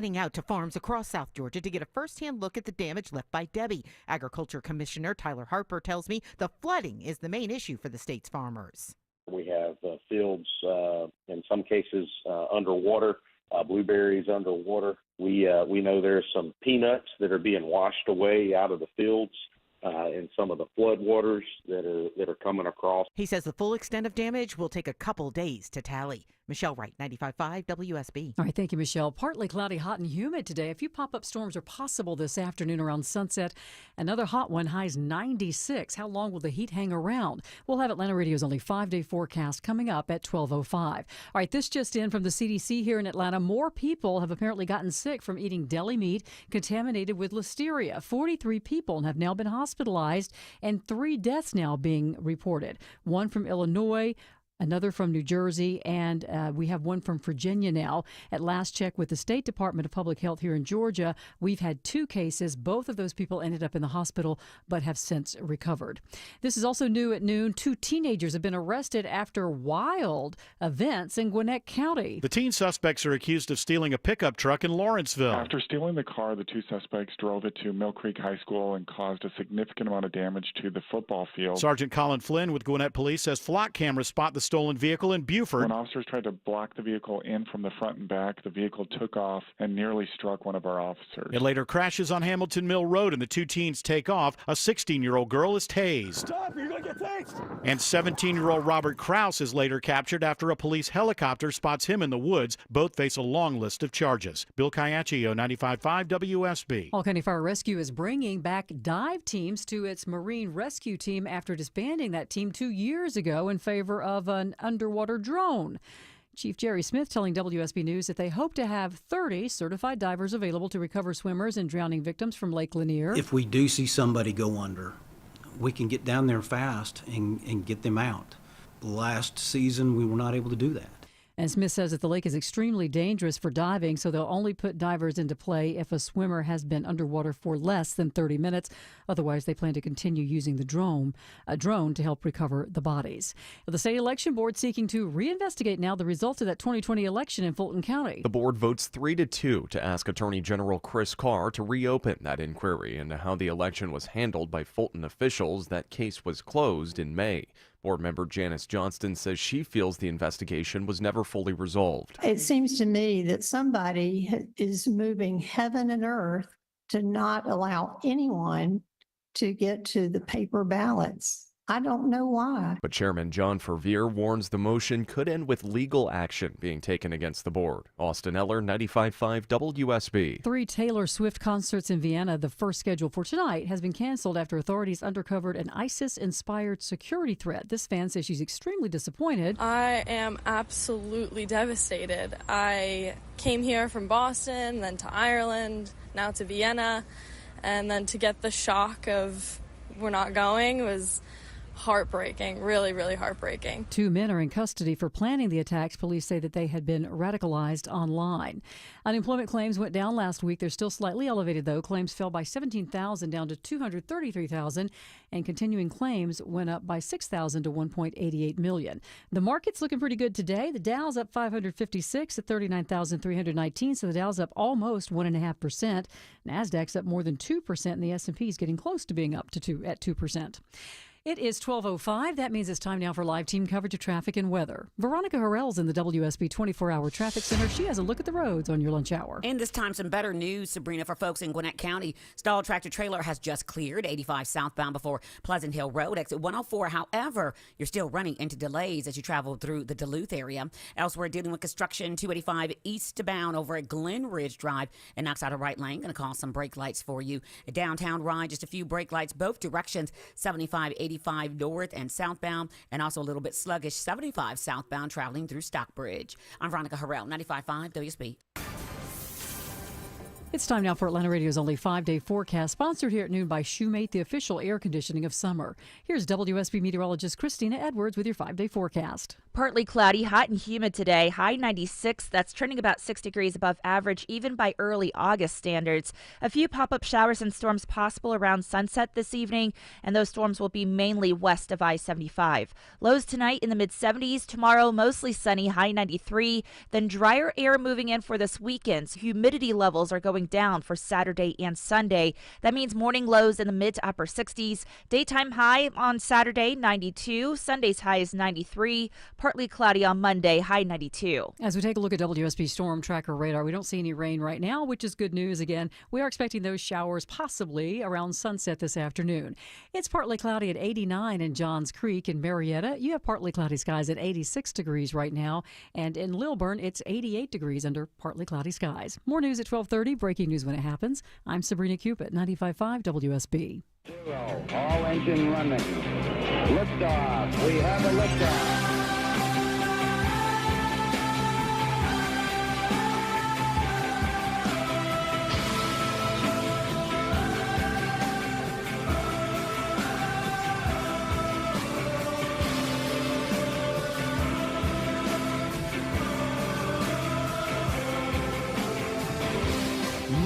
Heading out to farms across South Georgia to get a first-hand look at the damage left by Debbie. Agriculture Commissioner Tyler Harper tells me the flooding is the main issue for the state's farmers. We have fields, in some cases, underwater, blueberries underwater. We know there's some peanuts that are being washed away out of the fields in some of the flood waters that are coming across. He says the full extent of damage will take a couple days to tally. Michelle Wright, 95.5 WSB. All right, thank you, Michelle. Partly cloudy, hot and humid today. A few pop-up storms are possible this afternoon around sunset. Another hot one, highs 96. How long will the heat hang around? We'll have Atlanta Radio's only 5-day forecast coming up at 12:05. All right, this just in from the CDC here in Atlanta. More people have apparently gotten sick from eating deli meat contaminated with listeria. 43 people have now been hospitalized and 3 deaths now being reported. One from Illinois, another from New Jersey, and we have one from Virginia now. At last check with the State Department of Public Health here in Georgia, we've had 2 cases. Both of those people ended up in the hospital but have since recovered. This is also new at noon. 2 teenagers have been arrested after wild events in Gwinnett County. The teen suspects are accused of stealing a pickup truck in Lawrenceville. After stealing the car, the 2 suspects drove it to Mill Creek High School and caused a significant amount of damage to the football field. Sergeant Colin Flynn with Gwinnett Police says flock cameras spot the stolen vehicle in Buford. When officers tried to block the vehicle in from the front and back, the vehicle took off and nearly struck one of our officers. It later crashes on Hamilton Mill Road and the 2 teens take off. A 16-year-old girl is tased. Stop, you're going to get tased. And 17-year-old Robert Krause is later captured after a police helicopter spots him in the woods. Both face a long list of charges. Bill Caiaccio, 95.5 WSB. Hall County Fire Rescue is bringing back dive teams to its Marine Rescue Team after disbanding that team 2 years ago in favor of an underwater drone. Chief Jerry Smith telling WSB News that they hope to have 30 certified divers available to recover swimmers and drowning victims from Lake Lanier. If we do see somebody go under, we can get down there fast and get them out. Last season, we were not able to do that. And Smith says that the lake is extremely dangerous for diving, so they'll only put divers into play if a swimmer has been underwater for less than 30 minutes. Otherwise, they plan to continue using the drone to help recover the bodies. The state election board seeking to reinvestigate now the results of that 2020 election in Fulton County. The board votes 3-2 to ask Attorney General Chris Carr to reopen that inquiry into how the election was handled by Fulton officials. That case was closed in May. Board member Janice Johnston says she feels the investigation was never fully resolved. It seems to me that somebody is moving heaven and earth to not allow anyone to get to the paper ballots. I don't know why. But Chairman John Fervier warns the motion could end with legal action being taken against the board. Austin Eller, 95.5 WSB. 3 Taylor Swift concerts in Vienna, the first scheduled for tonight, has been canceled after authorities uncovered an ISIS-inspired security threat. This fan says she's extremely disappointed. I am absolutely devastated. I came here from Boston, then to Ireland, now to Vienna, and then to get the shock of we're not going was heartbreaking, really, really heartbreaking. 2 men are in custody for planning the attacks. Police say that they had been radicalized online. Unemployment claims went down last week. They're still slightly elevated, though. Claims fell by 17,000 down to 233,000, and continuing claims went up by 6,000 to 1.88 million. The market's looking pretty good today. The Dow's up 556 at 39,319, so the Dow's up almost 1.5%. Nasdaq's up more than 2%, and the S&P's getting close to being up at 2%. It is 12:05. That means it's time now for live team coverage of traffic and weather. Veronica Harrell's in the WSB 24-hour traffic center. She has a look at the roads on your lunch hour. And this time, some better news, Sabrina, for folks in Gwinnett County. Stalled tractor trailer has just cleared 85 southbound before Pleasant Hill Road, exit 104. However, you're still running into delays as you travel through the Duluth area. Elsewhere, dealing with construction, 285 eastbound over at Glen Ridge Drive and knocks out a right lane. Going to call some brake lights for you. A downtown ride, just a few brake lights, both directions, 75, 85 north and southbound, and also a little bit sluggish 75 southbound traveling through Stockbridge. I'm Veronica Harrell, 95.5 WSB. It's time now for Atlanta Radio's only 5-day forecast, sponsored here at noon by Shoemate, the official air conditioning of summer. Here's WSB meteorologist Christina Edwards with your 5-day forecast. Partly cloudy, hot and humid today, high 96. That's trending about 6 degrees above average, even by early August standards. A few pop-up showers and storms possible around sunset this evening, and those storms will be mainly west of I-75. Lows tonight in the mid-70s, tomorrow mostly sunny, high 93. Then drier air moving in for this weekend. Humidity levels are going down for Saturday and Sunday. That means morning lows in the mid to upper 60s. Daytime high on Saturday, 92. Sunday's high is 93. Partly cloudy on Monday, high 92. As we take a look at WSB Storm Tracker radar, we don't see any rain right now, which is good news. Again, we are expecting those showers possibly around sunset this afternoon. It's partly cloudy at 89 in Johns Creek. In Marietta, you have partly cloudy skies at 86 degrees right now. And in Lilburn, it's 88 degrees under partly cloudy skies. More news at 12:30. Breaking news when it happens. I'm Sabrina Cupid, 95.5 WSB. All engine running. Liftoff. We have a liftoff.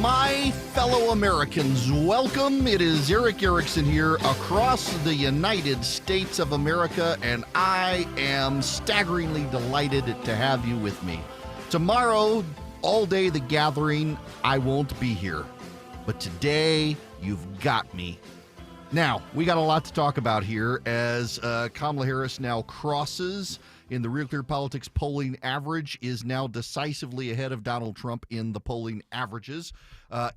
My fellow Americans, welcome. It is Eric Erickson here across the United States of America, and I am staggeringly delighted to have you with me. Tomorrow, all day the gathering, I won't be here. But today, you've got me. Now, we got a lot to talk about here as Kamala Harris now crosses in the Real Clear Politics polling average, is now decisively ahead of Donald Trump in the polling averages.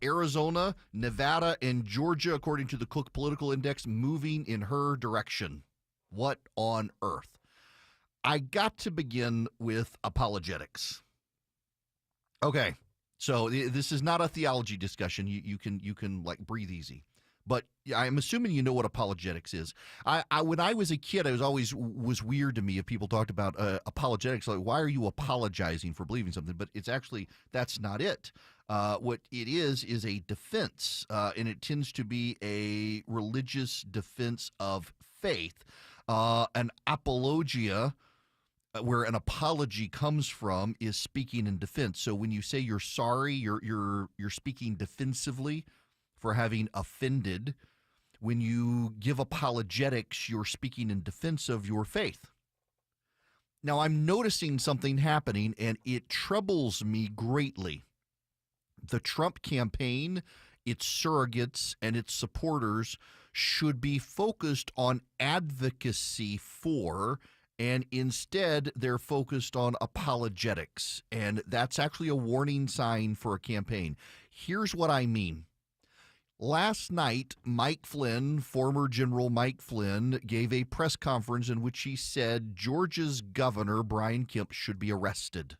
Arizona, Nevada, and Georgia, according to the Cook Political Index, moving in her direction. What on earth? I got to begin with apologetics. Okay, so this is not a theology discussion. You can like breathe easy. But I'm assuming you know what apologetics is. When I was a kid, it was always weird to me if people talked about apologetics. Like, why are you apologizing for believing something? But it's actually, that's not it. What it is a defense, and it tends to be a religious defense of faith. An apologia, where an apology comes from, is speaking in defense. So when you say you're sorry, you're speaking defensively for having offended. When you give apologetics, you're speaking in defense of your faith. Now, I'm noticing something happening, and it troubles me greatly. The Trump campaign, its surrogates, and its supporters should be focused on advocacy for, and instead they're focused on apologetics. And that's actually a warning sign for a campaign. Here's what I mean. Last night, Mike Flynn, former General Mike Flynn, gave a press conference in which he said Georgia's governor, Brian Kemp, should be arrested.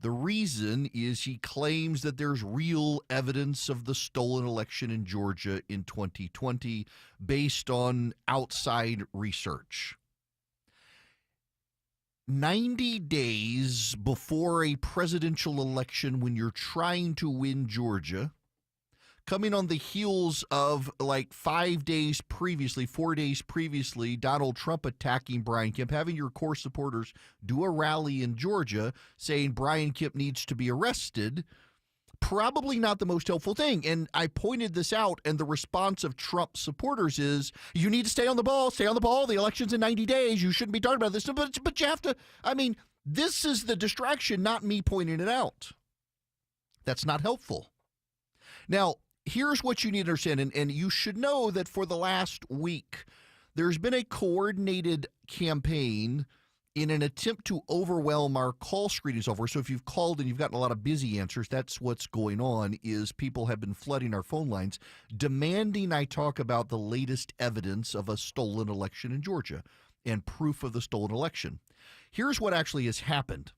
The reason is he claims that there's real evidence of the stolen election in Georgia in 2020 based on outside research. 90 days before a presidential election, when you're trying to win Georgia, coming on the heels of like 4 days previously, Donald Trump attacking Brian Kemp, having your core supporters do a rally in Georgia saying Brian Kemp needs to be arrested, probably not the most helpful thing. And I pointed this out, and the response of Trump supporters is, you need to stay on the ball, the election's in 90 days, you shouldn't be talking about this. But you have to, this is the distraction, not me pointing it out. That's not helpful. Now, here's what you need to understand, and you should know that for the last week, there's been a coordinated campaign in an attempt to overwhelm our call screening software. So if you've called and you've gotten a lot of busy answers, that's what's going on, is people have been flooding our phone lines, demanding I talk about the latest evidence of a stolen election in Georgia and proof of the stolen election. Here's what actually has happened.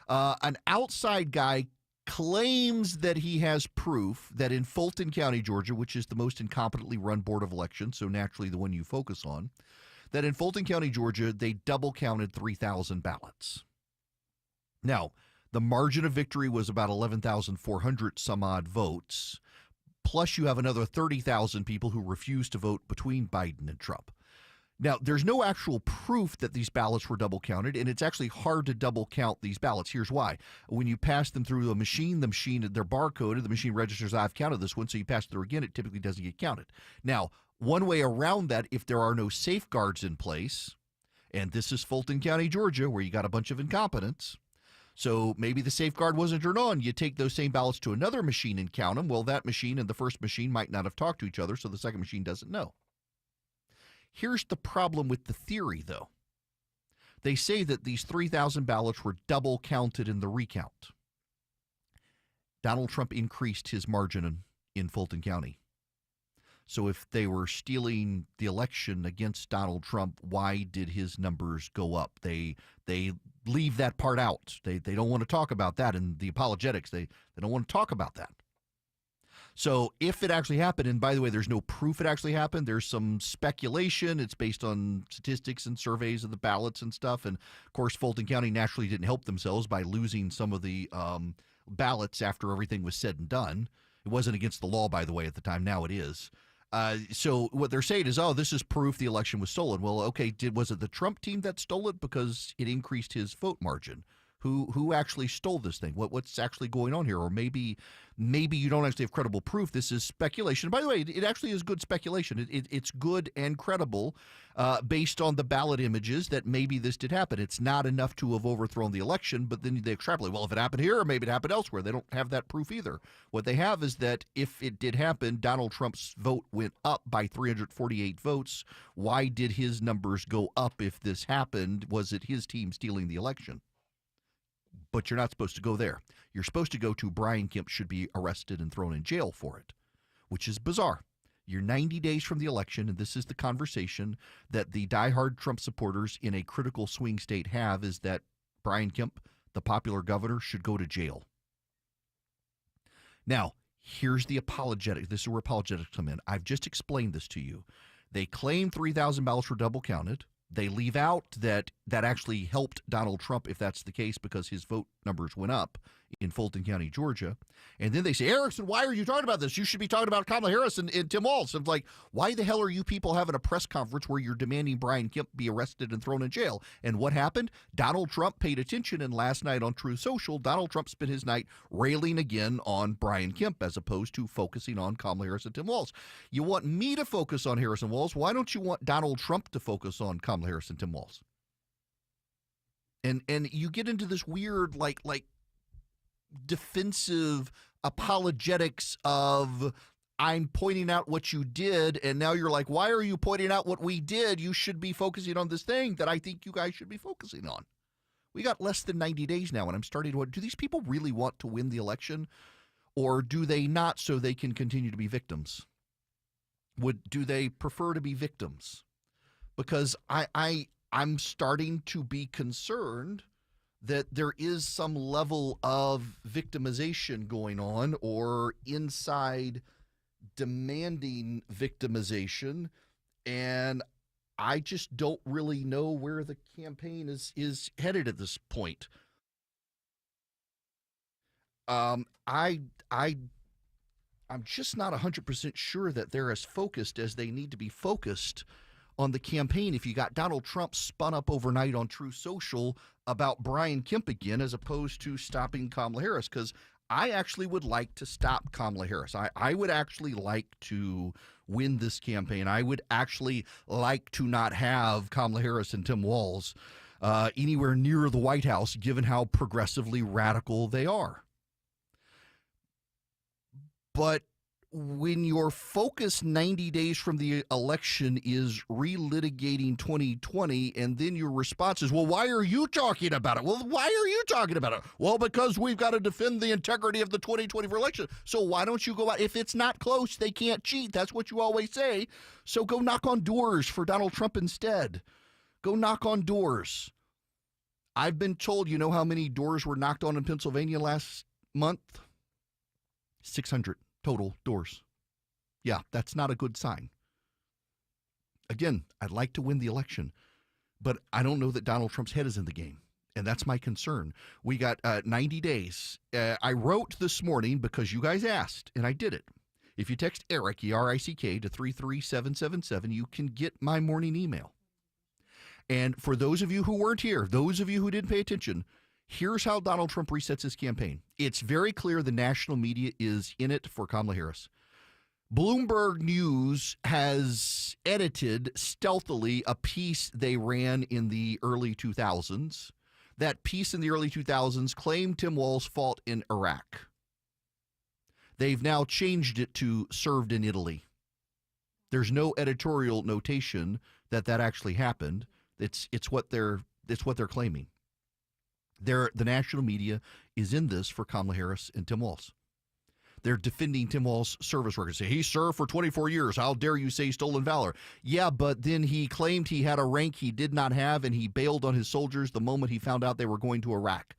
An outside guy claims that he has proof that in Fulton County, Georgia, which is the most incompetently run board of elections, so naturally the one you focus on, that in Fulton County, Georgia, they double counted 3,000 ballots. Now, The margin of victory was about 11,400 some odd votes. Plus, you have another 30,000 people who refused to vote between Biden and Trump. Now, there's no actual proof that these ballots were double counted, and it's actually hard to double count these ballots. Here's why. When you pass them through the machine, they're barcoded, the machine registers, I've counted this one, so you pass it through again, it typically doesn't get counted. Now, one way around that, if there are no safeguards in place, and this is Fulton County, Georgia, where you got a bunch of incompetents, so maybe the safeguard wasn't turned on. You take those same ballots to another machine and count them. Well, that machine and the first machine might not have talked to each other, so the second machine doesn't know. Here's the problem with the theory, though. They say that these 3,000 ballots were double counted in the recount. Donald Trump increased his margin in Fulton County. So if they were stealing the election against Donald Trump, why did his numbers go up? They leave that part out. They don't want to talk about that in the apologetics. They don't want to talk about that. So if it actually happened, and by the way, there's no proof it actually happened. There's some speculation. It's based on statistics and surveys of the ballots and stuff. And, of course, Fulton County naturally didn't help themselves by losing some of the ballots after everything was said and done. It wasn't against the law, by the way, at the time. Now it is. So what they're saying is, oh, this is proof the election was stolen. Well, okay, was it the Trump team that stole it because it increased his vote margin? Who actually stole this thing? What's actually going on here? Or maybe you don't actually have credible proof. This is speculation. By the way, it actually is good speculation. It's good and credible based on the ballot images that maybe this did happen. It's not enough to have overthrown the election, but then they extrapolate. Well, if it happened here, maybe it happened elsewhere. They don't have that proof either. What they have is that if it did happen, Donald Trump's vote went up by 348 votes. Why did his numbers go up if this happened? Was it his team stealing the election? But you're not supposed to go there. You're supposed to go to Brian Kemp should be arrested and thrown in jail for it, which is bizarre. You're 90 days from the election, and this is the conversation that the diehard Trump supporters in a critical swing state have, is that Brian Kemp, the popular governor, should go to jail. Now, here's the apologetic. This is where apologetics come in. I've just explained this to you. They claim 3,000 ballots were double counted. They leave out that actually helped Donald Trump, if that's the case, because his vote numbers went up in Fulton County, Georgia. And then they say, Erickson, why are you talking about this? You should be talking about Kamala Harris and Tim Walz. I'm like, why the hell are you people having a press conference where you're demanding Brian Kemp be arrested and thrown in jail? And what happened? Donald Trump paid attention, and last night on Truth Social, Donald Trump spent his night railing again on Brian Kemp as opposed to focusing on Kamala Harris and Tim Walz. You want me to focus on Harris and Walz. Why don't you want Donald Trump to focus on Kamala Harris and Tim Walz? And you get into this weird like defensive apologetics of I'm pointing out what you did, and now you're like, why are you pointing out what we did? You should be focusing on this thing that I think you guys should be focusing on. We got less than 90 days now, and I'm starting to wonder, do these people really want to win the election, or do they not so they can continue to be victims? Do they prefer to be victims? Because I'm starting to be concerned that there is some level of victimization going on, or inside demanding victimization, and I just don't really know where the campaign is headed at this point. I'm just not 100% sure that they're as focused as they need to be focused on the campaign if you got Donald Trump spun up overnight on Truth Social about Brian Kemp again, as opposed to stopping Kamala Harris, because I actually would like to stop Kamala Harris. I would actually like to win this campaign. I would actually like to not have Kamala Harris and Tim Walz anywhere near the White House, given how progressively radical they are. But when your focus 90 days from the election is relitigating 2020, and then your response is, well, why are you talking about it? Well, why are you talking about it? Well, because we've got to defend the integrity of the 2024 election. So why don't you go out? If it's not close, they can't cheat. That's what you always say. So go knock on doors for Donald Trump instead. Go knock on doors. I've been told, you know how many doors were knocked on in Pennsylvania last month? 600. Total doors. Yeah, that's not a good sign. Again, I'd like to win the election, but I don't know that Donald Trump's head is in the game. And that's my concern. We got 90 days. I wrote this morning because you guys asked, and I did it. If you text Eric, E-R-I-C-K, to 33777, you can get my morning email. And for those of you who weren't here, those of you who didn't pay attention, here's how Donald Trump resets his campaign. It's very clear the national media is in it for Kamala Harris. Bloomberg News has edited stealthily a piece they ran in the early 2000s. That piece in the early 2000s claimed Tim Walz fought in Iraq. They've now changed it to served in Italy. There's no editorial notation that actually happened. It's what they're claiming. The national media is in this for Kamala Harris and Tim Walz. They're defending Tim Walz's service record. Say he served for 24 years. How dare you say stolen valor? Yeah, but then he claimed he had a rank he did not have, and he bailed on his soldiers the moment he found out they were going to Iraq.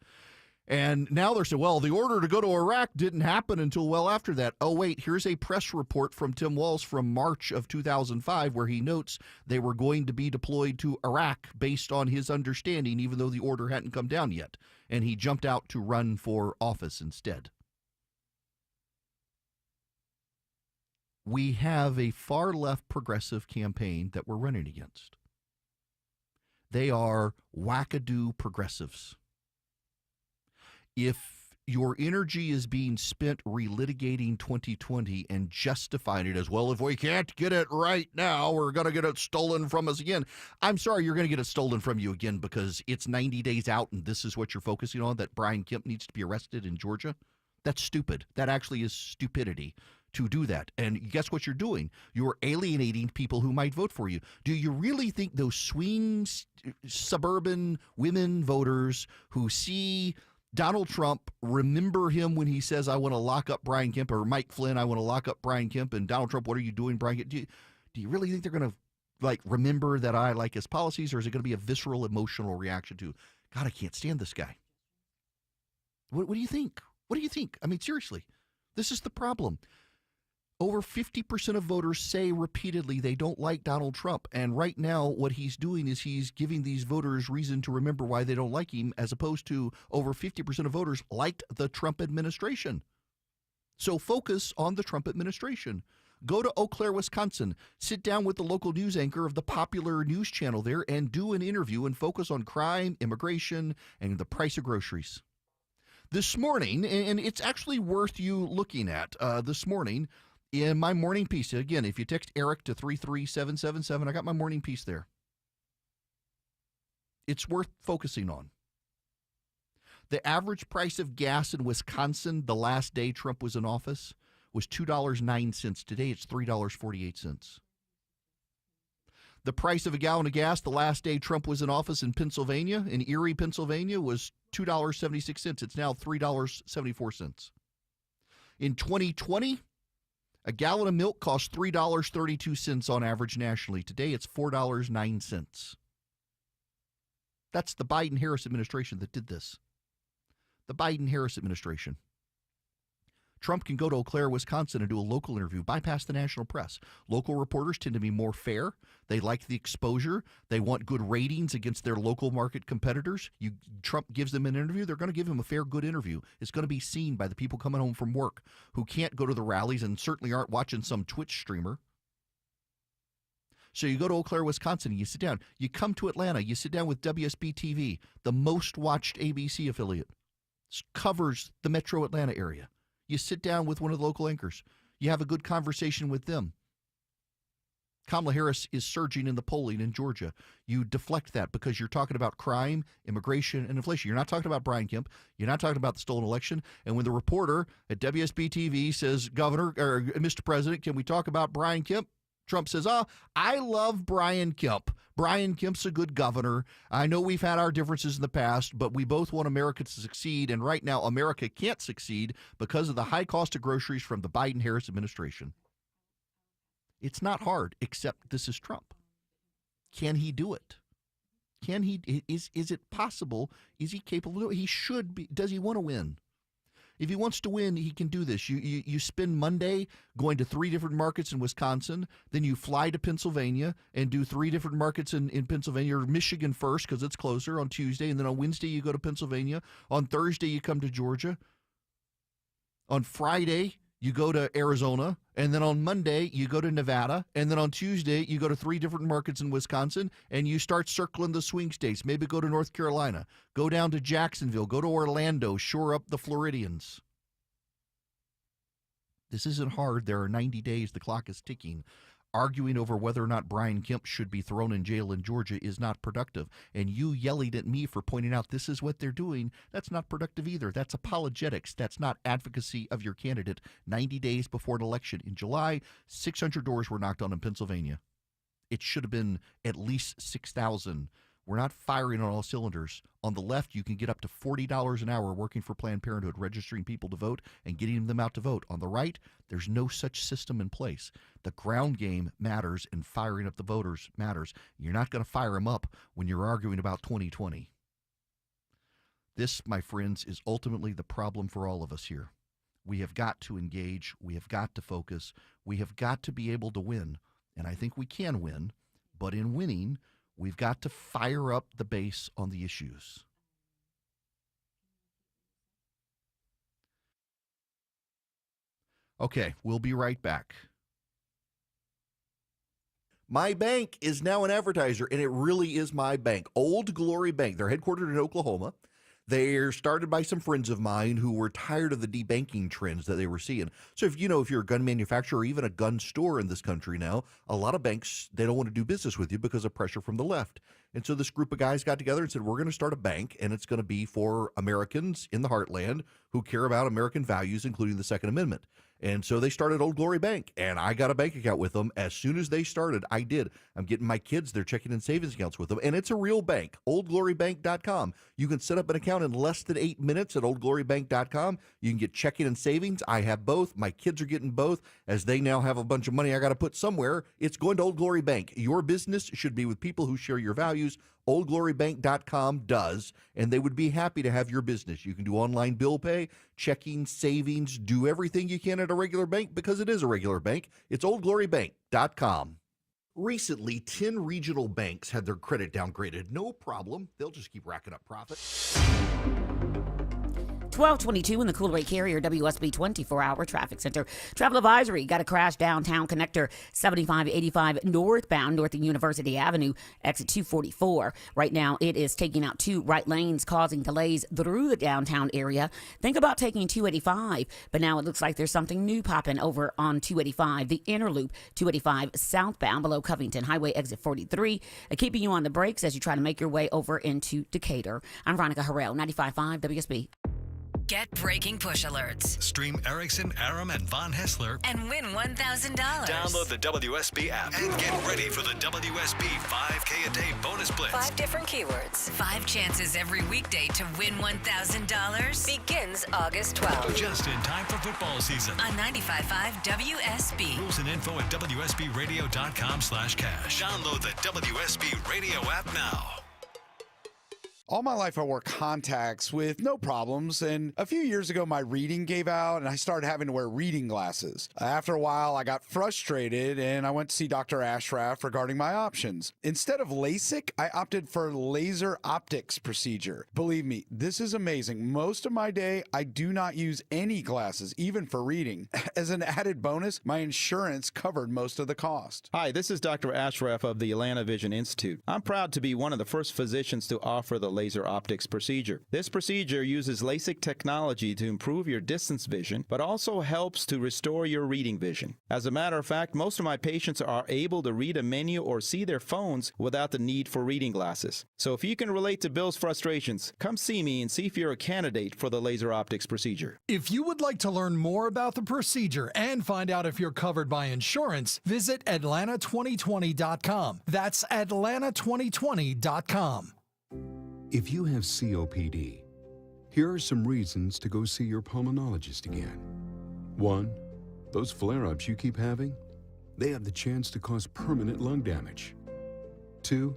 And now they're saying, well, the order to go to Iraq didn't happen until well after that. Oh, wait, here's a press report from Tim Walz from March of 2005 where he notes they were going to be deployed to Iraq based on his understanding, even though the order hadn't come down yet. And he jumped out to run for office instead. We have a far left progressive campaign that we're running against. They are wackadoo progressives. If your energy is being spent relitigating 2020 and justifying it as, well, if we can't get it right now, we're going to get it stolen from us again. I'm sorry, you're going to get it stolen from you again because it's 90 days out and this is what you're focusing on, that Brian Kemp needs to be arrested in Georgia. That's stupid. That actually is stupidity to do that. And guess what you're doing? You're alienating people who might vote for you. Do you really think those swing suburban women voters who see Donald Trump remember him when he says, I want to lock up Brian Kemp, or Mike Flynn, I want to lock up Brian Kemp, and Donald Trump, what are you doing, Brian Kemp? Do you really think they're going to remember that I like his policies, or is it going to be a visceral emotional reaction to, God, I can't stand this guy? What do you think? What do you think? I mean, seriously, this is the problem. Over 50% of voters say repeatedly they don't like Donald Trump. And right now, what he's doing is he's giving these voters reason to remember why they don't like him, as opposed to over 50% of voters liked the Trump administration. So focus on the Trump administration. Go to Eau Claire, Wisconsin. Sit down with the local news anchor of the popular news channel there and do an interview and focus on crime, immigration, and the price of groceries. This morning, and it's actually worth you looking at this morning, in my morning piece, again, if you text Eric to 33777, I got my morning piece there. It's worth focusing on. The average price of gas in Wisconsin the last day Trump was in office was $2.09. Today it's $3.48. The price of a gallon of gas the last day Trump was in office in Pennsylvania, in Erie, Pennsylvania, was $2.76. It's now $3.74. In 2020, a gallon of milk cost $3.32 on average nationally. Today, it's $4.09. That's the Biden-Harris administration that did this. The Biden-Harris administration. Trump can go to Eau Claire, Wisconsin, and do a local interview, bypass the national press. Local reporters tend to be more fair. They like the exposure. They want good ratings against their local market competitors. Trump gives them an interview, they're going to give him a fair, good interview. It's going to be seen by the people coming home from work who can't go to the rallies and certainly aren't watching some Twitch streamer. So you go to Eau Claire, Wisconsin, and you sit down. You come to Atlanta, you sit down with WSB-TV, the most watched ABC affiliate. It covers the metro Atlanta area. You sit down with one of the local anchors. You have a good conversation with them. Kamala Harris is surging in the polling in Georgia. You deflect that because you're talking about crime, immigration, and inflation. You're not talking about Brian Kemp. You're not talking about the stolen election. And when the reporter at WSB-TV says, Governor or Mr. President, can we talk about Brian Kemp? Trump says, I love Brian Kemp. Brian Kemp's a good governor. I know we've had our differences in the past, but we both want America to succeed. And right now, America can't succeed because of the high cost of groceries from the Biden-Harris administration. It's not hard, except this is Trump. Can he do it? Can he? Is it possible? Is he capable? He should be. Does he want to win? If he wants to win, he can do this. You spend Monday going to 3 different markets in Wisconsin, then you fly to Pennsylvania and do 3 different markets in Pennsylvania, or Michigan first because it's closer on Tuesday, and then on Wednesday you go to Pennsylvania. On Thursday you come to Georgia. On Friday you go to Arizona, and then on Monday you go to Nevada, and then on Tuesday you go to 3 different markets in Wisconsin, and you start circling the swing states. Maybe go to North Carolina, go down to Jacksonville, go to Orlando, shore up the Floridians. This isn't hard. There are 90 days. The clock is ticking. Arguing over whether or not Brian Kemp should be thrown in jail in Georgia is not productive. And you yelling at me for pointing out this is what they're doing, that's not productive either. That's apologetics. That's not advocacy of your candidate. 90 days before an election. In July, 600 doors were knocked on in Pennsylvania. It should have been at least 6,000. We're not firing on all cylinders. On the left, you can get up to $40 an hour working for Planned Parenthood, registering people to vote and getting them out to vote. On the right, there's no such system in place. The ground game matters, and firing up the voters matters. You're not going to fire them up when you're arguing about 2020. This, my friends, is ultimately the problem for all of us here. We have got to engage. We have got to focus. We have got to be able to win. And I think we can win. But in winning, we've got to fire up the base on the issues. Okay, we'll be right back. My bank is now an advertiser, and it really is my bank. Old Glory Bank. They're headquartered in Oklahoma. They're started by some friends of mine who were tired of the debanking trends that they were seeing. So if you're a gun manufacturer or even a gun store in this country now, a lot of banks, they don't want to do business with you because of pressure from the left. And so this group of guys got together and said, we're going to start a bank, and it's going to be for Americans in the heartland who care about American values, including the Second Amendment. And so they started Old Glory Bank, and I got a bank account with them. As soon as they started, I did. I'm getting my kids their checking and savings accounts with them, and it's a real bank, oldglorybank.com. You can set up an account in less than 8 minutes at oldglorybank.com. You can get checking and savings. I have both. My kids are getting both. As they now have a bunch of money I got to put somewhere, it's going to Old Glory Bank. Your business should be with people who share your values. oldglorybank.com does, and they would be happy to have your business. You can do online bill pay, checking, savings, do everything you can at a regular bank because it is a regular bank. It's oldglorybank.com. Recently, 10 regional banks had their credit downgraded. No problem. They'll just keep racking up profit. 1222 in the Cool Rate Carrier WSB 24-hour traffic center. Travel advisory. Got a crash downtown connector 7585 northbound north of University Avenue, exit 244. Right now, it is taking out 2 right lanes, causing delays through the downtown area. Think about taking 285, but now it looks like there's something new popping over on 285, the inner loop, 285 southbound below Covington Highway, exit 43, keeping you on the brakes as you try to make your way over into Decatur. I'm Veronica Harrell, 95.5 WSB. Get breaking push alerts. Stream Erickson, Aram, and Von Hessler. And win $1,000. Download the WSB app and get ready for the WSB 5K a day bonus blitz. 5 different keywords. 5 chances every weekday to win $1,000. Begins August 12th. Just in time for football season. On 95.5 WSB. Rules and info at WSBradio.com/cash. Download the WSB Radio app now. All my life I wore contacts with no problems, and a few years ago my reading gave out and I started having to wear reading glasses. After a while I got frustrated and I went to see Dr. Ashraf regarding my options. Instead of LASIK, I opted for laser optics procedure. Believe me, this is amazing. Most of my day I do not use any glasses, even for reading. As an added bonus, my insurance covered most of the cost. Hi, this is Dr. Ashraf of the Atlanta Vision Institute. I'm proud to be one of the first physicians to offer the laser optics procedure. This procedure uses LASIK technology to improve your distance vision, but also helps to restore your reading vision. As a matter of fact, most of my patients are able to read a menu or see their phones without the need for reading glasses. So if you can relate to Bill's frustrations, come see me and see if you're a candidate for the laser optics procedure. If you would like to learn more about the procedure and find out if you're covered by insurance, visit Atlanta2020.com. That's Atlanta2020.com. If you have COPD, here are some reasons to go see your pulmonologist again. 1, those flare-ups you keep having, they have the chance to cause permanent lung damage. 2,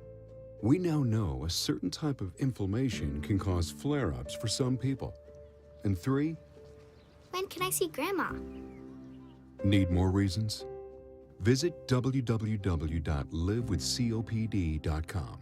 we now know a certain type of inflammation can cause flare-ups for some people. And 3, When can I see Grandma? Need more reasons? Visit www.livewithcopd.com.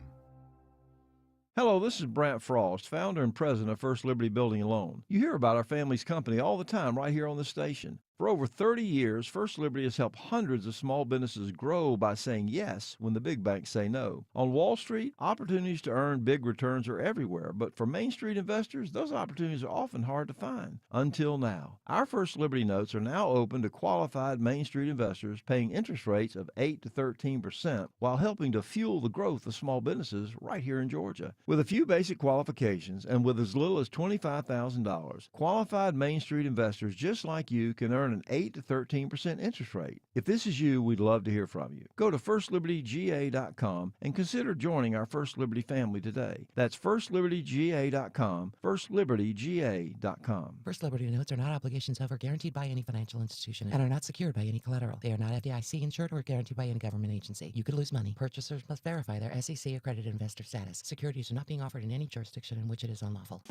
Hello, this is Brant Frost, founder and president of First Liberty Building and Loan. You hear about our family's company all the time right here on the station. For over 30 years, First Liberty has helped hundreds of small businesses grow by saying yes when the big banks say no. On Wall Street, opportunities to earn big returns are everywhere, but for Main Street investors, those opportunities are often hard to find. Until now. Our First Liberty notes are now open to qualified Main Street investors paying interest rates of 8 to 13% while helping to fuel the growth of small businesses right here in Georgia. With a few basic qualifications and with as little as $25,000, qualified Main Street investors just like you can earn an 8 to 13% interest rate. If this is you, we'd love to hear from you. Go to firstlibertyga.com and consider joining our First Liberty family today. That's firstlibertyga.com, firstlibertyga.com. First Liberty notes are not obligations of or guaranteed by any financial institution and are not secured by any collateral. They are not FDIC insured or guaranteed by any government agency. You could lose money. Purchasers must verify their SEC accredited investor status. Securities are not being offered in any jurisdiction in which it is unlawful.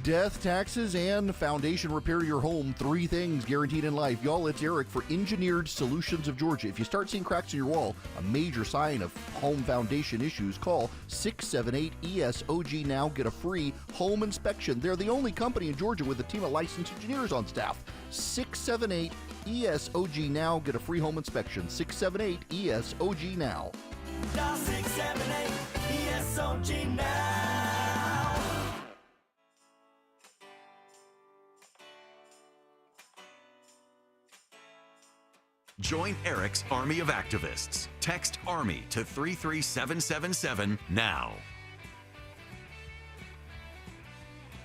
Death, taxes, and foundation repair to your home. 3 things guaranteed in life. Y'all, it's Eric for Engineered Solutions of Georgia. If you start seeing cracks in your wall, a major sign of home foundation issues, call 678-ESOG now. Get a free home inspection. They're the only company in Georgia with a team of licensed engineers on staff. 678-ESOG now. Get a free home inspection. 678-ESOG now. Dial 678-ESOG now. Join Eric's Army of Activists. Text ARMY to 33777 now.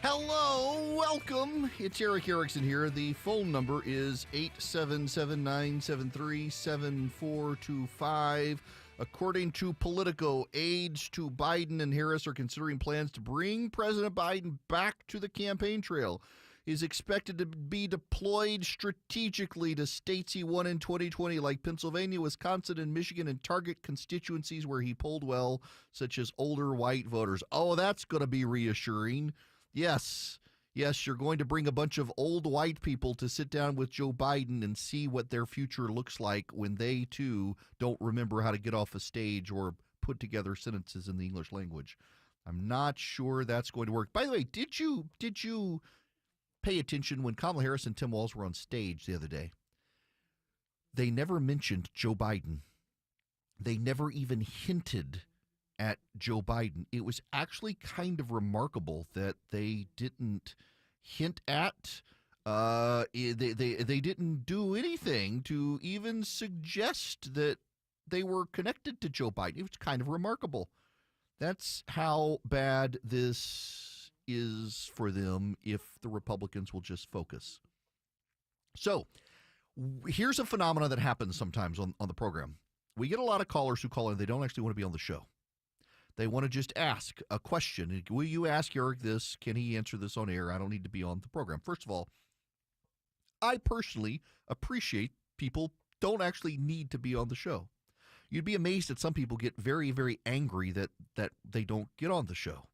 Hello, welcome. It's Eric Erickson here. The phone number is 877-973-7425. According to Politico, aides to Biden and Harris are considering plans to bring President Biden back to the campaign trail. Is expected to be deployed strategically to states he won in 2020 like Pennsylvania, Wisconsin, and Michigan, and target constituencies where he polled well, such as older white voters. Oh, that's going to be reassuring. Yes, you're going to bring a bunch of old white people to sit down with Joe Biden and see what their future looks like when they, too, don't remember how to get off a stage or put together sentences in the English language. I'm not sure that's going to work. By the way, did you pay attention when Kamala Harris and Tim Walz were on stage the other day? They never mentioned Joe Biden. They never even hinted at Joe Biden. It was actually kind of remarkable that they didn't hint at, they didn't do anything to even suggest that they were connected to Joe Biden. It was kind of remarkable. That's how bad this is for them if the Republicans will just focus. So here's a phenomenon that happens sometimes on the program. We get a lot of callers who call in. They don't actually want to be on the show. They want to just ask a question. Will you ask Eric this? Can he answer this on air? I don't need to be on the program. First of all, I personally appreciate people don't actually need to be on the show. You'd be amazed that some people get very, very angry that they don't get on the show.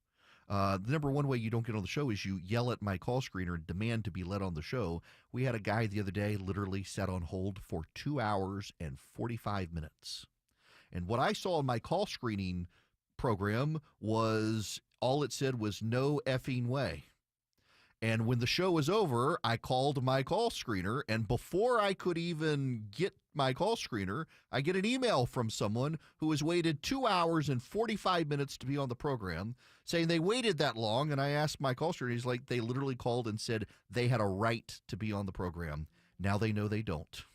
The number one way you don't get on the show is you yell at my call screener and demand to be let on the show. We had a guy the other day literally sat on hold for 2 hours and 45 minutes. And what I saw in my call screening program was all it said was no effing way. And when the show was over, I called my call screener, and before I could even get my call screener, I get an email from someone who has waited 2 hours and 45 minutes to be on the program, saying they waited that long. And I asked my call screener, he's like, they literally called and said they had a right to be on the program. Now they know they don't.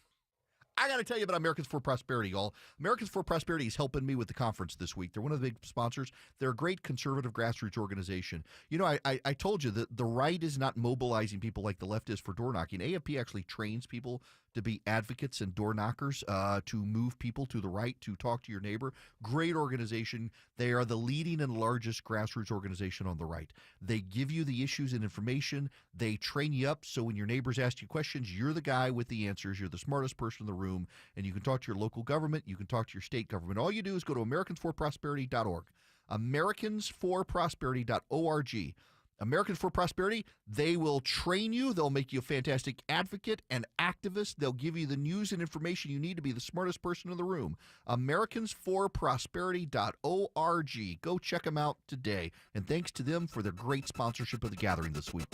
I got to tell you about Americans for Prosperity, y'all. Americans for Prosperity is helping me with the conference this week. They're one of the big sponsors. They're a great conservative grassroots organization. You know, I told you that the right is not mobilizing people like the left is for door knocking. AFP actually trains people to be advocates and door knockers, to move people to the right, to talk to your neighbor. Great organization. They are the leading and largest grassroots organization on the right. They give you the issues and information. They train you up so when your neighbors ask you questions, you're the guy with the answers. You're the smartest person in the room, and you can talk to your local government. You can talk to your state government. All you do is go to AmericansForProsperity.org, AmericansForProsperity.org. Americans for Prosperity, they will train you. They'll make you a fantastic advocate and activist. They'll give you the news and information you need to be the smartest person in the room. AmericansForProsperity.org. Go check them out today. And thanks to them for their great sponsorship of the gathering this week.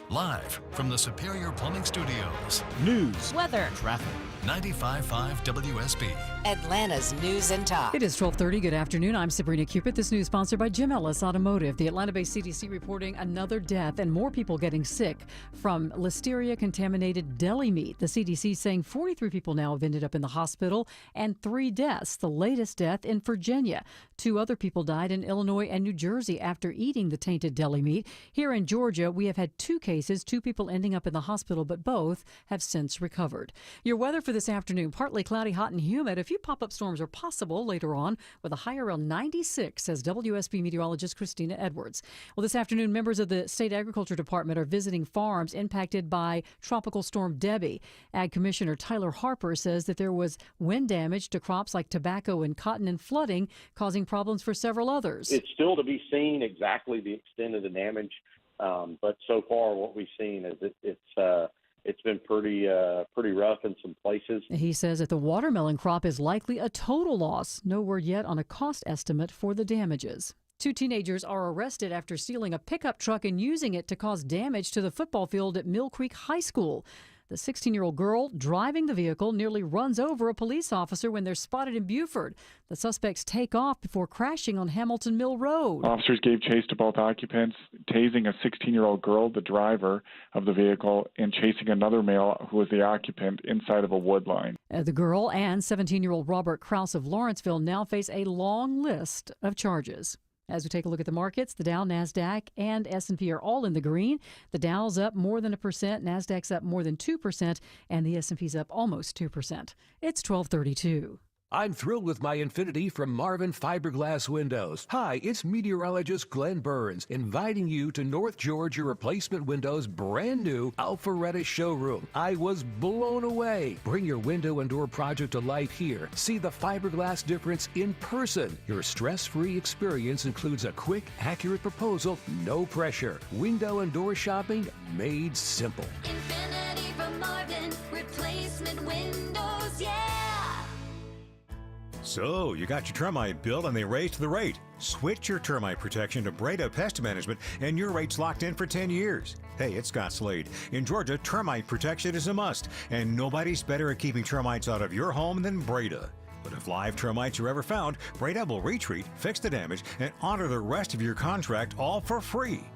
Live from the Superior Plumbing Studios. News, weather, traffic. 95.5 WSB. Atlanta's News and Talk. It is 12:30. Good afternoon. I'm Sabrina Cupid. This news sponsored by Jim Ellis Automotive. The Atlanta-based CDC reporting another death and more people getting sick from listeria-contaminated deli meat. The CDC saying 43 people now have ended up in the hospital and 3 deaths. The latest death in Virginia. 2 other people died in Illinois and New Jersey after eating the tainted deli meat. Here in Georgia, we have had 2 cases, 2 people ending up in the hospital, but both have since recovered. Your weather for this afternoon, partly cloudy, hot and humid. A few pop-up storms are possible later on with a high around 96, says WSB meteorologist Christina Edwards. Well, this afternoon, members of the State Agriculture Department are visiting farms impacted by Tropical Storm Debbie. Ag Commissioner Tyler Harper says that there was wind damage to crops like tobacco and cotton and flooding, causing problems for several others. It's still to be seen exactly the extent of the damage, but so far what we've seen is it's been pretty rough in some places. He says that the watermelon crop is likely a total loss. No word yet on a cost estimate for the damages. 2 teenagers are arrested after stealing a pickup truck and using it to cause damage to the football field at Mill Creek High School. The 16-year-old girl driving the vehicle nearly runs over a police officer when they're spotted in Buford. The suspects take off before crashing on Hamilton Mill Road. Officers gave chase to both occupants, tasing a 16-year-old girl, the driver of the vehicle, and chasing another male who was the occupant inside of a wood line. The girl and 17-year-old Robert Krause of Lawrenceville now face a long list of charges. As we take a look at the markets, the Dow, NASDAQ, and S&P are all in the green. The Dow's up more than 1%, NASDAQ's up more than 2%, and the S&P's up almost 2%. It's 12:32. I'm thrilled with my Infinity from Marvin Fiberglass Windows. Hi, it's meteorologist Glenn Burns inviting you to North Georgia Replacement Windows' brand new Alpharetta showroom. I was blown away. Bring your window and door project to life here. See the fiberglass difference in person. Your stress-free experience includes a quick, accurate proposal, no pressure. Window and door shopping made simple. Infinity from Marvin, replacement windows, yeah! So, you got your termite bill and they raised the rate. Switch your termite protection to Breda Pest Management and your rate's locked in for 10 years. Hey, it's Scott Slade. In Georgia, termite protection is a must, and nobody's better at keeping termites out of your home than Breda. But if live termites are ever found, Breda will retreat, fix the damage, and honor the rest of your contract all for free.